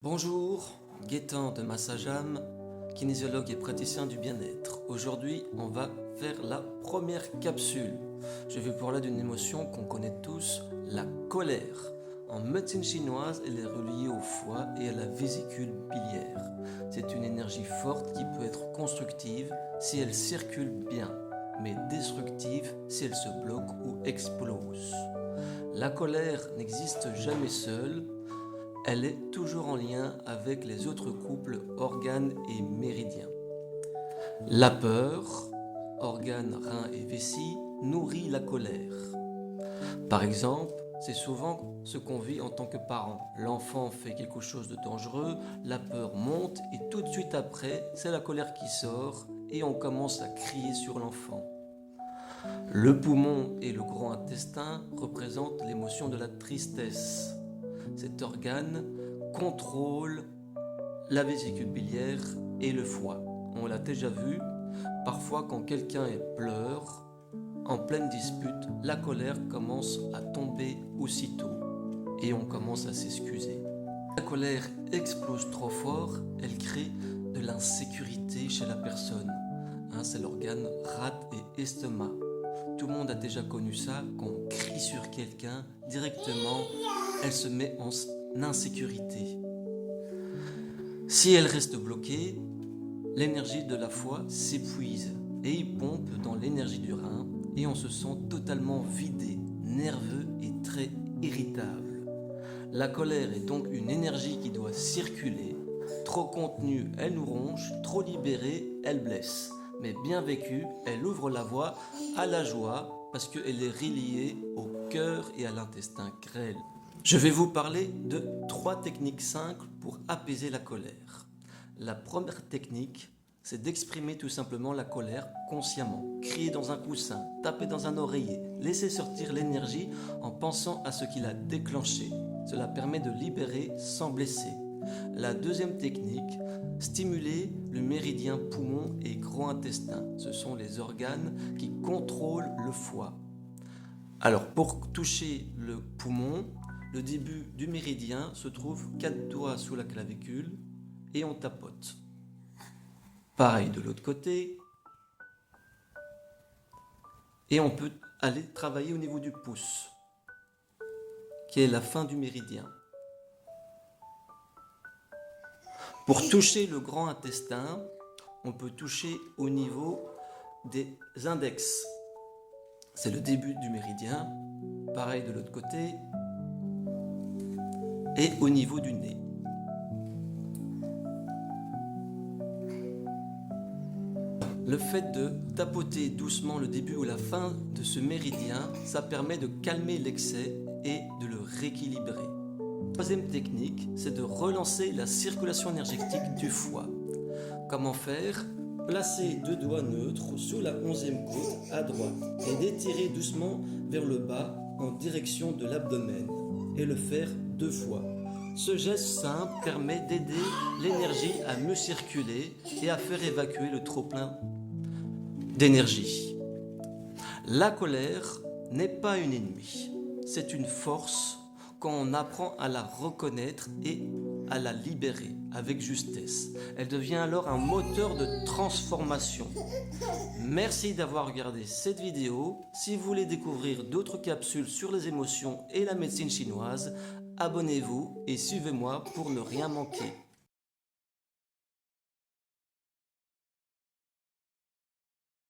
Bonjour, Gaëtan de Massagam, kinésiologue et praticien du bien-être. Aujourd'hui, on va faire la première capsule. Je vais vous parler d'une émotion qu'on connaît tous, la colère. En médecine chinoise, elle est reliée au foie et à la vésicule biliaire. C'est une énergie forte qui peut être constructive si elle circule bien, mais destructive si elle se bloque ou explose. La colère n'existe jamais seule. Elle est toujours en lien avec les autres couples organes et méridiens. La peur, organes, reins et vessie, nourrit la colère. Par exemple, c'est souvent ce qu'on vit en tant que parent. L'enfant fait quelque chose de dangereux, la peur monte et tout de suite après, c'est la colère qui sort et on commence à crier sur l'enfant. Le poumon et le grand intestin représentent l'émotion de la tristesse. Cet organe contrôle la vésicule biliaire et le foie. On l'a déjà vu, parfois quand quelqu'un pleure, en pleine dispute, la colère commence à tomber aussitôt et on commence à s'excuser. La colère explose trop fort, elle crée de l'insécurité chez la personne. C'est l'organe rate et estomac. Tout le monde a déjà connu ça, quand on crie sur quelqu'un, directement, elle se met en insécurité. Si elle reste bloquée, l'énergie de la foie s'épuise et il pompe dans l'énergie du rein et on se sent totalement vidé, nerveux et très irritable. La colère est donc une énergie qui doit circuler. Trop contenue, elle nous ronge, trop libérée, elle blesse. Mais bien vécue, elle ouvre la voie à la joie parce qu'elle est reliée au cœur et à l'intestin grêle. Je vais vous parler de 3 techniques simples pour apaiser la colère. La première technique, c'est d'exprimer tout simplement la colère consciemment. Crier dans un coussin, taper dans un oreiller, laisser sortir l'énergie en pensant à ce qui l'a déclenché. Cela permet de libérer sans blesser. La deuxième technique, stimuler le méridien poumon et gros intestin. Ce sont les organes qui contrôlent le foie. Alors pour toucher le poumon, le début du méridien se trouve 4 doigts sous la clavicule et on tapote. Pareil de l'autre côté. Et on peut aller travailler au niveau du pouce, qui est la fin du méridien. Pour toucher le grand intestin, on peut toucher au niveau des index. C'est le début du méridien. Pareil de l'autre côté. Et au niveau du nez. Le fait de tapoter doucement le début ou la fin de ce méridien, ça permet de calmer l'excès et de le rééquilibrer. Troisième technique, c'est de relancer la circulation énergétique du foie. Comment faire? Placer 2 doigts neutres sous la 11e côte à droite et d'étirer doucement vers le bas en direction de l'abdomen et le faire 2 fois. Ce geste simple permet d'aider l'énergie à mieux circuler et à faire évacuer le trop-plein d'énergie. La colère n'est pas une ennemie, c'est une force quand on apprend à la reconnaître et à la libérer avec justesse. Elle devient alors un moteur de transformation. Merci d'avoir regardé cette vidéo. Si vous voulez découvrir d'autres capsules sur les émotions et la médecine chinoise, abonnez-vous et suivez-moi pour ne rien manquer.